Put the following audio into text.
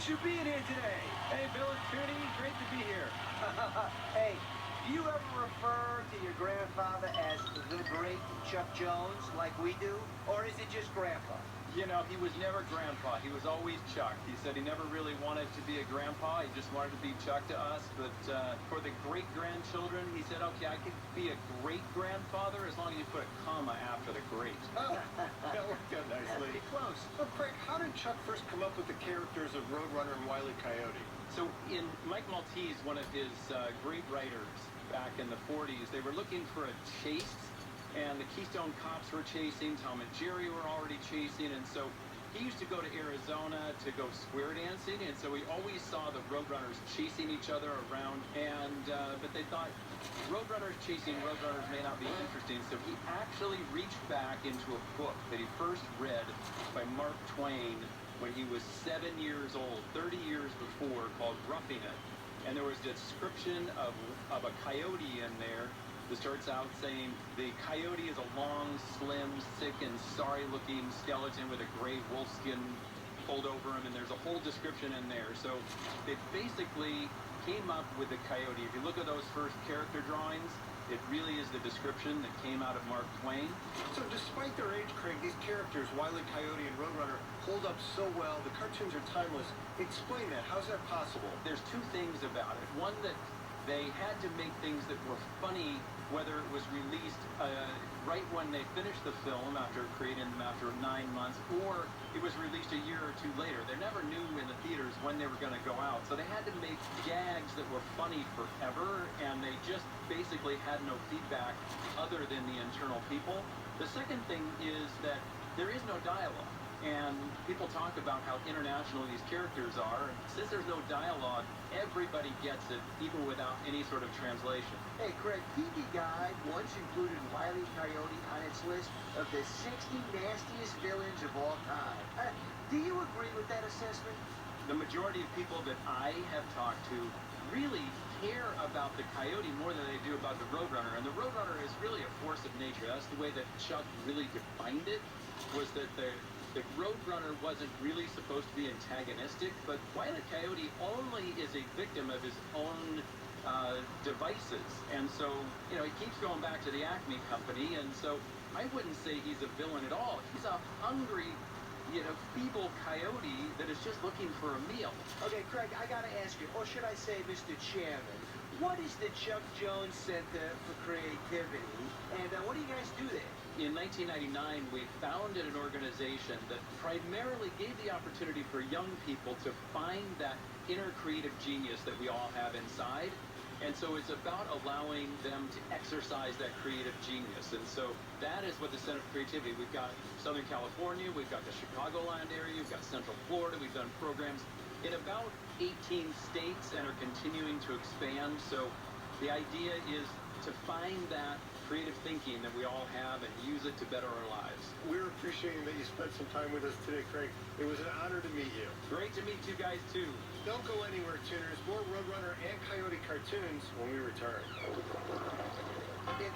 Thanks for being here today. Hey, Bill and Tootie, great to be here. Hey, do you ever refer to your grandfather as the great Chuck Jones like we do? Or is it just Grandpa? You know, he was never Grandpa. He was always Chuck. He said he never really wanted to be a grandpa. He just wanted to be Chuck to us. But for the great-grandchildren, he said, okay, I could be a great-grandfather as long as you put a comma after the great. Oh, that worked out nicely. Pretty close. Well, Craig, how did Chuck first come up with the characters of Roadrunner and Wile E. Coyote? So in Mike Maltese, one of his great writers back in the 40s, they were looking for a chase. And the Keystone Cops were chasing, Tom and Jerry were already chasing, and so he used to go to Arizona to go square dancing, and so he always saw the Roadrunners chasing each other around, and but they thought Roadrunners chasing Roadrunners may not be interesting, so he actually reached back into a book that he first read by Mark Twain when he was 7 years old, 30 years before, called Roughing It. And there was a description of a coyote in there that starts out saying the coyote is a long, slim, sick, and sorry-looking skeleton with a gray wolfskin pulled over him, and there's a whole description in there. So they basically came up with the coyote. If you look at those first character drawings, it really is the description that came out of Mark Twain. So despite their age, Craig, these characters, Wile E. Coyote and Roadrunner, hold up so well. The cartoons are timeless. Explain that. How's that possible? There's two things about it. One, that they had to make things that were funny, whether it was released right when they finished the film after creating them after 9 months, or it was released a year or two later. They never knew in the theaters when they were going to go out, so they had to make gags that were funny forever, and they just basically had no feedback other than the internal people. The second thing is that there is no dialogue. And people talk about how international these characters are. Since there's no dialogue, everybody gets it, even without any sort of translation. Hey, Craig, TV Guide once included Wile E. Coyote on its list of the 60 nastiest villains of all time. Do you agree with that assessment? The majority of people that I have talked to really care about the coyote more than they do about the Roadrunner. And the Roadrunner is really a force of nature. That's the way that Chuck really defined it, was that the Roadrunner wasn't really supposed to be antagonistic, but Wile E. Coyote only is a victim of his own devices. And so, you know, he keeps going back to the Acme Company, and so I wouldn't say he's a villain at all. He's a hungry, you know, feeble coyote that is just looking for a meal. Okay, Craig, I gotta ask you, or should I say, Mr. Chairman, what is the Chuck Jones Center for Creativity, and what do you guys do there? In 1999, we founded an organization that primarily gave the opportunity for young people to find that inner creative genius that we all have inside. And so it's about allowing them to exercise that creative genius. And so that is what the Center for Creativity. We've got Southern California, we've got the Chicagoland area, we've got Central Florida, we've done programs in about 18 states and are continuing to expand. So the idea is to find that creative thinking that we all have and use it to better our lives. We're appreciating that you spent some time with us today, Craig. It was an honor to meet you. Great to meet you guys, too. Don't go anywhere, tuners. More Roadrunner and Coyote cartoons when we return. It's